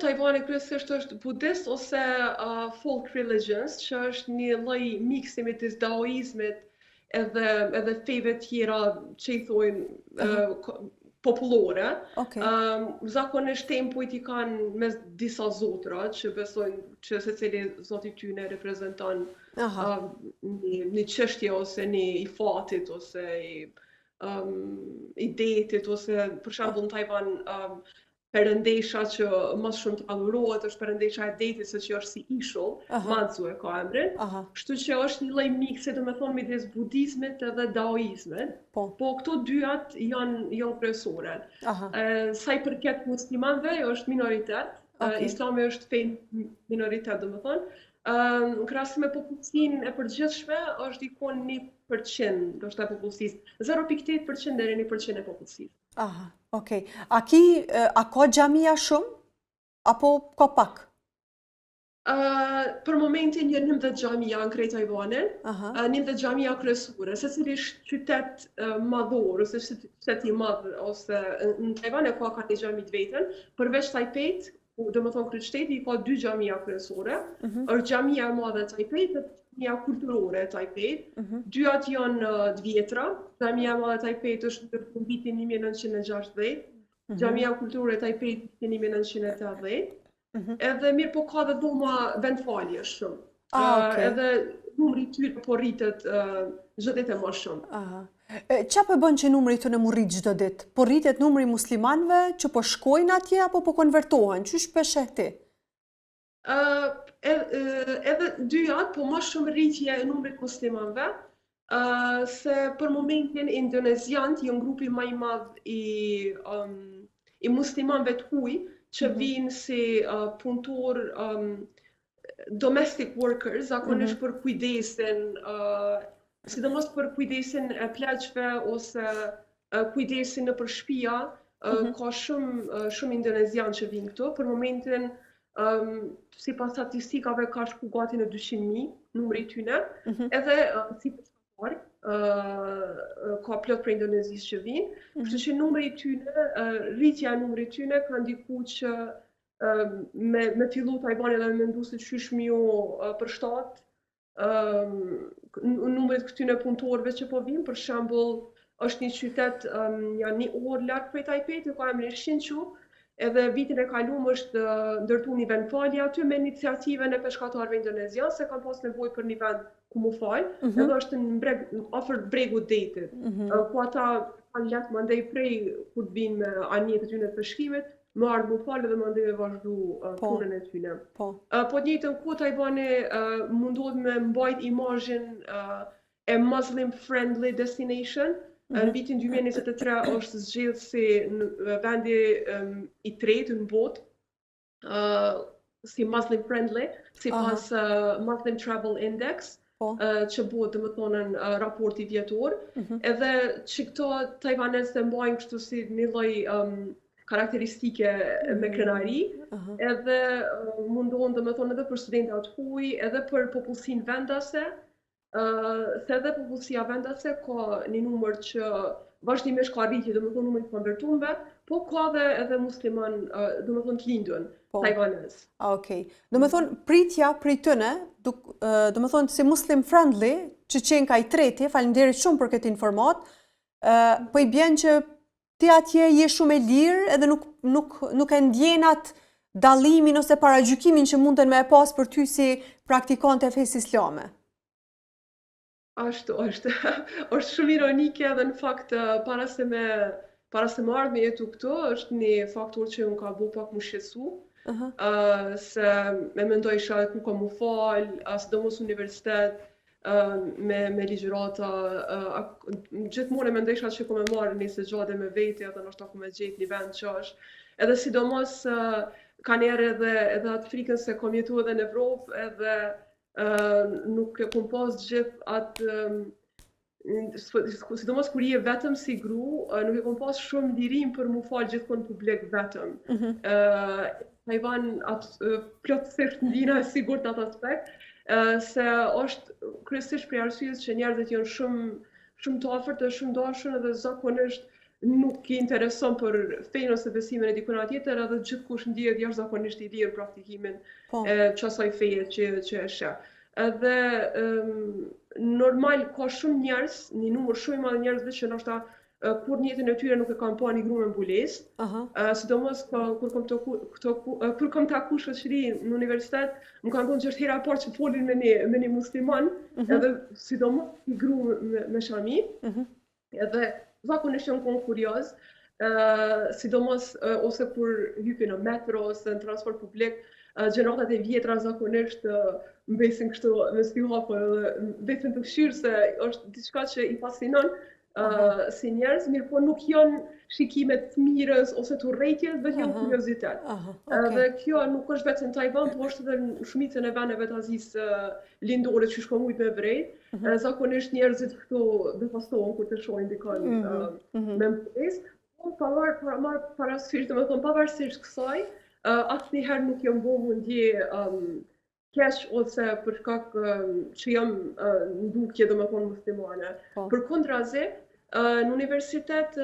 Tajvani kryesisht është budist ose folk religions, që është një lloj miksi midis daoizmit edhe feve tjera që i thojnë popullore. Zakonisht tempujt i kanë mes disa zotra që besojnë që secili zot i tyre reprezenton një çështje ose një i fatit ose i detit ose për shembull në Tajvan perëndesha që më shumë të adhurohet është perëndesha e detit, se që është si ishull, Manzu e ka emrin. Kështu që është një lloj miksi, domethënë midis budizmit edhe daoizmit. Po këto dyat janë kryesore. Sa i përket muslimanëve, është minoritet. Islami është fe minoritet, domethënë. Në krahasim me popullsinë e përgjithshme është dikon 1% do të popullsisë, 0.8% deri 1% e popullsisë. Okej. A ka xhamia shumë apo ka pak? Për momentin janë 19 xhamia në krejt Tajvanin, 19 xhamia kryesore, secili qytet madhor ose qytet i madh ose në Tajvan ka një xhami të vetën, përveç Taipeit, domethënë kryeqyteti ka 2 xhamia kryesore, është xhamia e madhe e Taipeit dhe xhamia kulturore e Taipeit. Dyat janë të vjetra. Xhamia e madhe e Taipeit është në vitin 1960, xhamia kulturore e Taipeit në 1980. Edhe mirë po ka dhe dhoma vendfalje shumë. Edhe numri i tyre po rritet çdo ditë më shumë. Qa po bën që numri të në mu rrit çdo ditë? Po rritet numri muslimanëve që po shkojnë atje apo po konvertohen? Çu shpesh ti? Edhe dyat, po më shumë rritje e numrit muslimanëve, se për momentin indonezianët janë grupi më i madh i muslimanëve të huaj që vinë si punëtor domestic workers, zakonisht për kujdesin sidomos për kujdesin e pleqve ose kujdesin nëpër shtëpia, ka shumë indonezianë që vinë këtu. Për momentin, sipas statistikave ka shku gati në 200.000 numri i tyre, edhe sipas ka plot për indonezistë që vinë. Kështu që numri i tyre, rritja e numrit të tyre ka ndikuar që me fillu Tajvani dhe me mendu se qysh miu përshtat numrit këtyre punëtorëve që po vinë. Për shembull, është një qytet janë 1 orë larg prej Taipeit, ka emrin Hsinchu, edhe vitin e kaluar është ndërtuar një vendfalje aty me iniciativën e peshkatarëve indonezianë, se kanë pas nevojë për një vend ku mu fal, edhe është në afër bregut detit. Ku ata kanë lek mandej prej kur të vinë me anije të tyre të peshkimit, më ardhë mu falë dhe më ndaj me vazhdu punën e tyre. Po të njëjtën kohë Tajvani mundohet me mbajt imazhin e Muslim friendly destination. Në vitin 2023 është zgjedhur si vendi i tretë në botë si Muslim friendly, sipas Muslim Travel Index, që bëhet domethënë raporti vjetor. Edhe që këto tajvanezët e mbajnë kështu si një lloj karakteristike me krenari, edhe mundohen domethënë edhe për studentat huaj, edhe për popullsinë vendase, se edhe popullsia vendase ka një numër që vazhdimisht ka rritje, domethënë numri të konvertuarve, po ka edhe musliman, domethënë të lindën tajvanez. Okej. Domethënë pritja prej tyre, domethënë si muslim friendly, që qenë ka i treti, faleminderit shumë për këtë informat, po i bjen që ti atje je shumë e lirë edhe nuk e ndjen atë dallimin ose paragjykimin që munden me e pas për ty si praktikante e fesë islame. Ashtu është. Është shumë ironike edhe në fakt para se më ardh me jetu këtu, është një faktor që më ka bu pak më shqetësu, se me mendojsha ku ka mu fal, sidomos universitet, me ligjërata, gjithmonë e mendojsha që ku me marrë një segjade me vete, atë nështë ku me gjetë një vend që është. Edhe sidomos ka njerë edhe atë frikën se kom jetu edhe në Evropë, edhe nuk e kom pas gjithë atë, sidomos kur je vetëm si gru, nuk e kom pas shumë lirim për mu falë gjithmonë publik vetëm. Tajvan plotësisht ndina e sigurt në atë aspekt, se është kryesisht për arsyes që njerëzit janë shumë të afërt dhe shumë dashur, edhe zakonisht nuk i intereson për fenë ose besimin e dikujt tjetër, edhe gjithkush ndihet jashtëzakonisht i lirë praktikimin e çasaj feje që e sheh. Edhe normal ka shumë njerëz, një numër shumë i madh njerëzve që ndoshta kur në jetën e tyre nuk e kanë pa një grua me mbulesë, sidomos kur kam taku shoqëri në universitet, më kanë thënë që është hera e parë që folin me një musliman, edhe sidomos një grua me shami, edhe zakonisht jam kon kurioz, sidomos ose kur hypi në metro ose në transport publik, gjeneratat e vjetra zakonisht mbesin kështu me syhapa edhe mbesin të fshirë se është diçka që i fascinon si njerëz, mirë po nuk janë shikime të mirës ose të urrejtjes, vetë janë kuriozitet. Dhe kjo nuk është vetëm në Taiwan, por është edhe në shumicën e vendeve të Azisë lindore që shkomujt me vrejt. Zakonisht njerëzit këtu devastohen kur të shohin dikon me mbulesë. Pavarësisht kësaj, asnjëherë nuk jam bërë mundje keq ose për shkak që jam ndukje domethënë muslimane. Përkundrazi, në universitet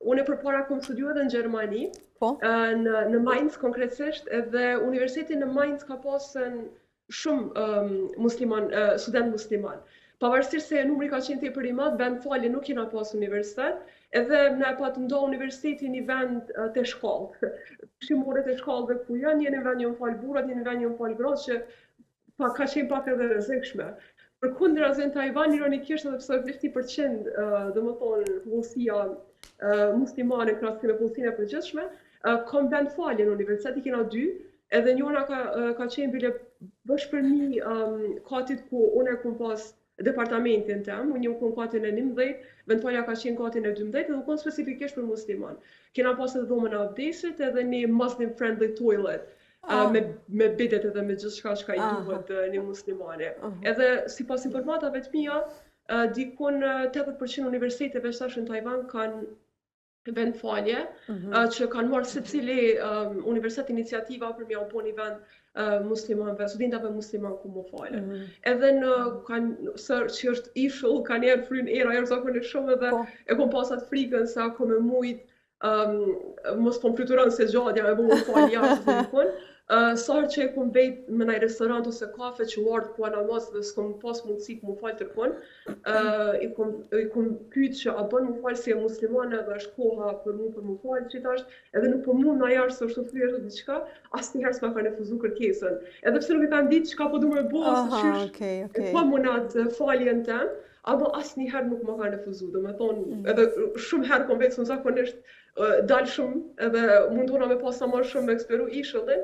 unë përpara kam studiuar edhe në Gjermani, në Mainz konkretisht, edhe universiteti në Mainz ka pasën shumë student musliman. Pavarësisht se numri ka qenë tepër i madh, vend falje nuk kena pas universitet, edhe na pa të ndohë universiteti një vend të shkallë. Shimore të shkallëve ku janë, një vend janë falë burrat, një vend janë falë gratë, që ka qenë pak edhe rrezikshme. Përkundrazi në Taiwan, ironikisht edhe pse është 50%, domethënë popullsia muslimane krahasim me popullsinë e përgjithshme, kam vend falje në universitet, i kena 2, edhe njëra ka qenë bile bashkëpërmi katit ku unë kam pas departamentin tem, unë jam kon katin e 11, vendfalja ka qenë katin e 12, edhe u kon specifikisht për musliman. Kena pas edhe dhomën e abdesit, edhe një Muslim friendly toilet, me bidet edhe me gjithçka që ka i duhet një muslimane. Edhe sipas informatave të mia, dikon 80% universiteteve tash në Taiwan kanë vend falje, që kanë marrë secili universitet iniciativa për mja u po një vend muslimanve, studentave musliman ku më falen. Edhe që është ishull, ka njerë fryn era zakonisht shumë edhe e kom pasat frikën sa kom e mujt mos po më fluturon se gjadja me bu më falë jashtë të sarë që e kom bejt me nëj restorant ose kafe që u ardhë po namaz dhe s'kom pas mundësi ku më falë tërkon, i kom pyet që a bën më falë si e muslimane dhe është koha për më falë që tash, edhe nuk po mund në jarë se është të fryrë dhe diqka, asë njëherë s'ma ka refuzu kërkesën. Edhe pse nuk i kanë ditë çka po du me bo, se qysh po munat faljen tem, apo asë njëherë nuk ma ka refuzu. Do me thonë, edhe shumë herë kom vetë, zakonisht dalë shumë, edhe mundona me pas sa marrë shumë me eksperu ishullin,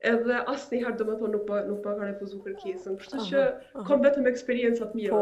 edhe asnjëherë domethënë nuk pa ka refuzu kërkesën. Kështu që kam vetëm eksperiencat mira.